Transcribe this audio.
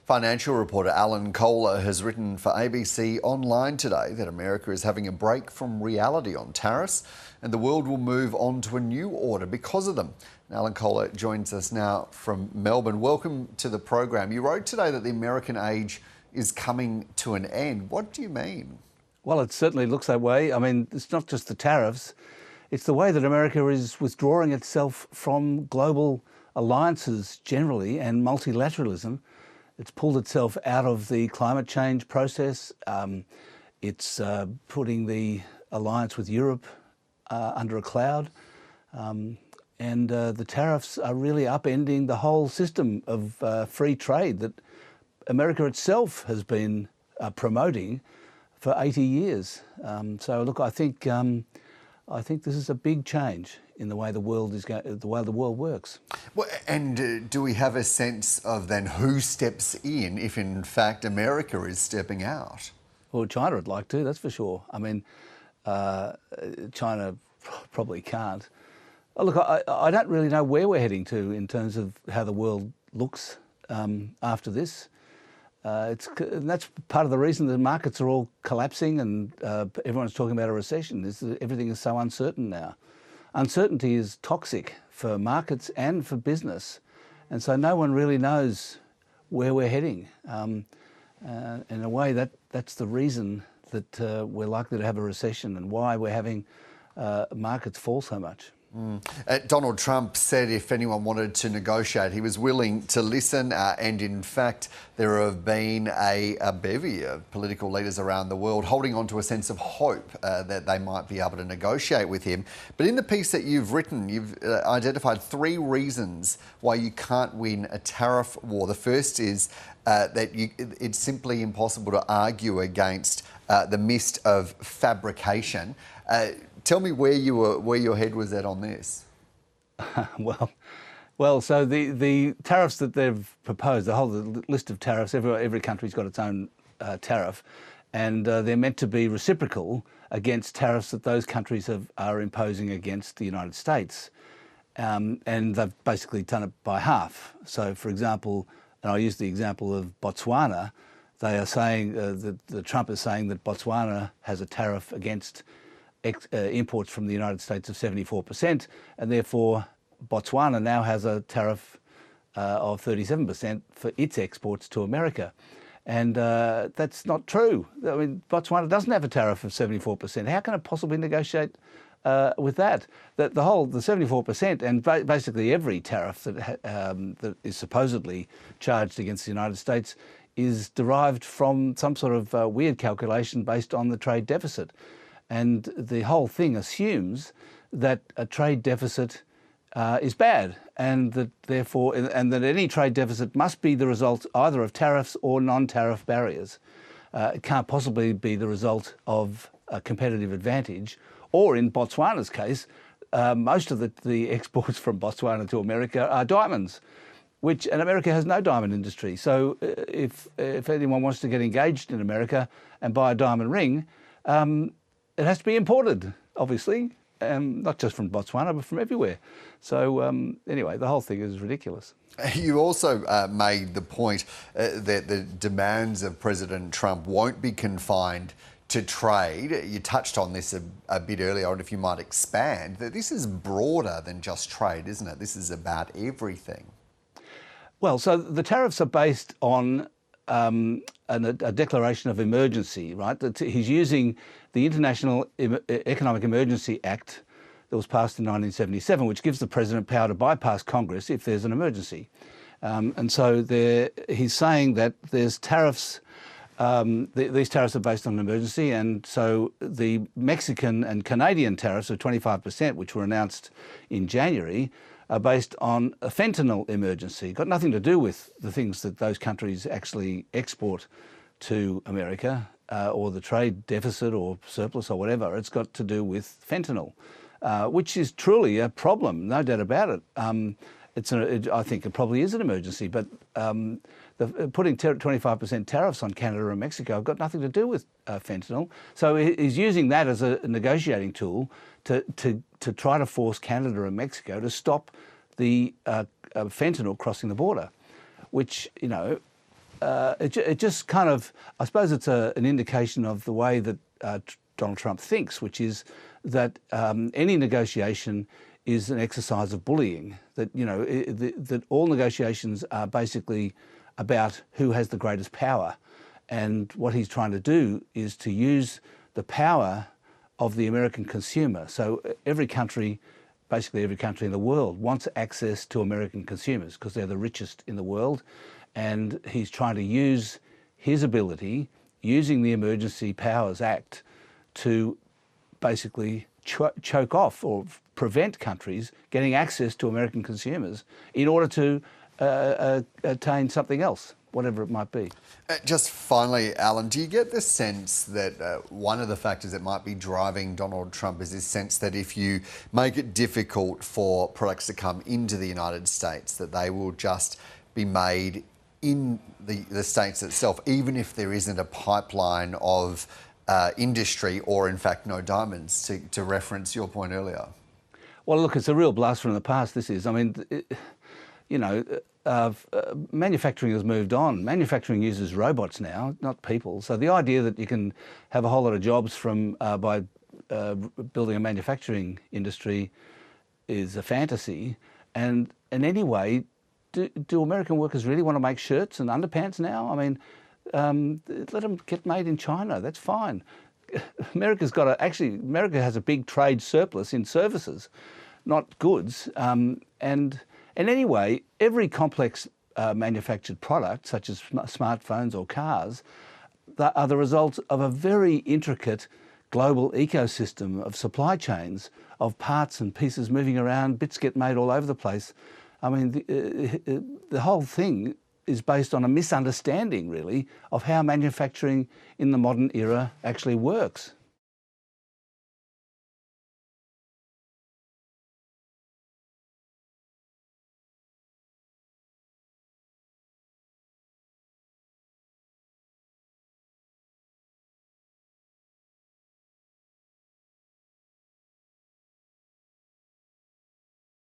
Financial reporter Alan Kohler has written for ABC Online today that America is having a break from reality on tariffs and the world will move on to a new order because of them. And Alan Kohler joins us now from Melbourne. Welcome to the program. You wrote today that the American age is coming to an end. What do you mean? Well, it certainly looks that way. I mean, it's not just the tariffs. It's the way that America is withdrawing itself from global alliances generally and multilateralism. It's pulled itself out of the climate change process. It's putting the alliance with Europe under a cloud. And the tariffs are really upending the whole system of free trade that America itself has been promoting for 80 years. So look, I think this is a big change in the way the world works. Well, and do we have a sense of then who steps in if in fact America is stepping out? Well, China would like to, that's for sure. I mean, China probably can't. Look, I don't really know where we're heading to in terms of how the world looks after this. And that's part of the reason the markets are all collapsing and everyone's talking about a recession, is that everything is so uncertain now. Uncertainty is toxic for markets and for business. And so no one really knows where we're heading. In a way, that's the reason that we're likely to have a recession and why we're having markets fall so much. Donald Trump said if anyone wanted to negotiate, he was willing to listen. And in fact, there have been a bevy of political leaders around the world holding on to a sense of hope that they might be able to negotiate with him. But in the piece that you've written, you've identified 3 reasons why you can't win a tariff war. The first is that it's simply impossible to argue against the mist of fabrication. Tell me where your head was at on this. Well, so the tariffs that they've proposed, the whole list of tariffs, every country's got its own tariff, and they're meant to be reciprocal against tariffs that those countries are imposing against the United States. And they've basically done it by half. So, for example, and I'll use the example of Botswana, they are saying that Trump is saying that Botswana has a tariff against imports from the United States of 74%, and therefore Botswana now has a tariff of 37% for its exports to America. And that's not true. I mean, Botswana doesn't have a tariff of 74%. How can it possibly negotiate with that? The 74% and basically every tariff that is supposedly charged against the United States is derived from some sort of weird calculation based on the trade deficit. And the whole thing assumes that a trade deficit is bad, and that therefore, and that any trade deficit must be the result either of tariffs or non-tariff barriers. It can't possibly be the result of a competitive advantage, or in Botswana's case, most of the exports from Botswana to America are diamonds, and America has no diamond industry. So if anyone wants to get engaged in America and buy a diamond ring, it has to be imported, obviously, not just from Botswana, but from everywhere. So anyway, the whole thing is ridiculous. You also made the point that the demands of President Trump won't be confined to trade. You touched on this a bit earlier, and if you might expand, that this is broader than just trade, isn't it? This is about everything. Well, so the tariffs are based on a declaration of emergency, right? He's using the International Economic Emergency Act that was passed in 1977, which gives the president power to bypass Congress if there's an emergency. And so he's saying that there's tariffs, these tariffs are based on an emergency, and so the Mexican and Canadian tariffs of 25%, which were announced in January, are based on a fentanyl emergency. Got nothing to do with the things that those countries actually export to America or the trade deficit or surplus or whatever. It's got to do with fentanyl, which is truly a problem, no doubt about it. I think it probably is an emergency, but putting 25% tariffs on Canada and Mexico have got nothing to do with fentanyl. So he's using that as a negotiating tool to try to force Canada and Mexico to stop the fentanyl crossing the border, which, you know, it just kind of, I suppose it's an indication of the way that Donald Trump thinks, which is that any negotiation is an exercise of bullying. That, you know, that all negotiations are basically about who has the greatest power. And what he's trying to do is to use the power of the American consumer. So every country, basically every country in the world, wants access to American consumers because they're the richest in the world. And he's trying to use his ability, using the Emergency Powers Act, to basically choke off or prevent countries getting access to American consumers in order to attain something else, whatever it might be. Just finally, Alan, do you get the sense that one of the factors that might be driving Donald Trump is this sense that if you make it difficult for products to come into the United States, that they will just be made in the States itself, even if there isn't a pipeline of industry or, in fact, no diamonds, to reference your point earlier? Well, look, it's a real blast from the past, this is. I mean, manufacturing has moved on. Manufacturing uses robots now, not people. So the idea that you can have a whole lot of jobs from by building a manufacturing industry is a fantasy. And anyway, do American workers really want to make shirts and underpants now? I mean, let them get made in China. That's fine. America has a big trade surplus in services, not goods. And anyway, every complex manufactured product, such as smartphones or cars, are the result of a very intricate global ecosystem of supply chains of parts and pieces moving around. Bits get made all over the place. I mean, the whole thing is based on a misunderstanding, really, of how manufacturing in the modern era actually works.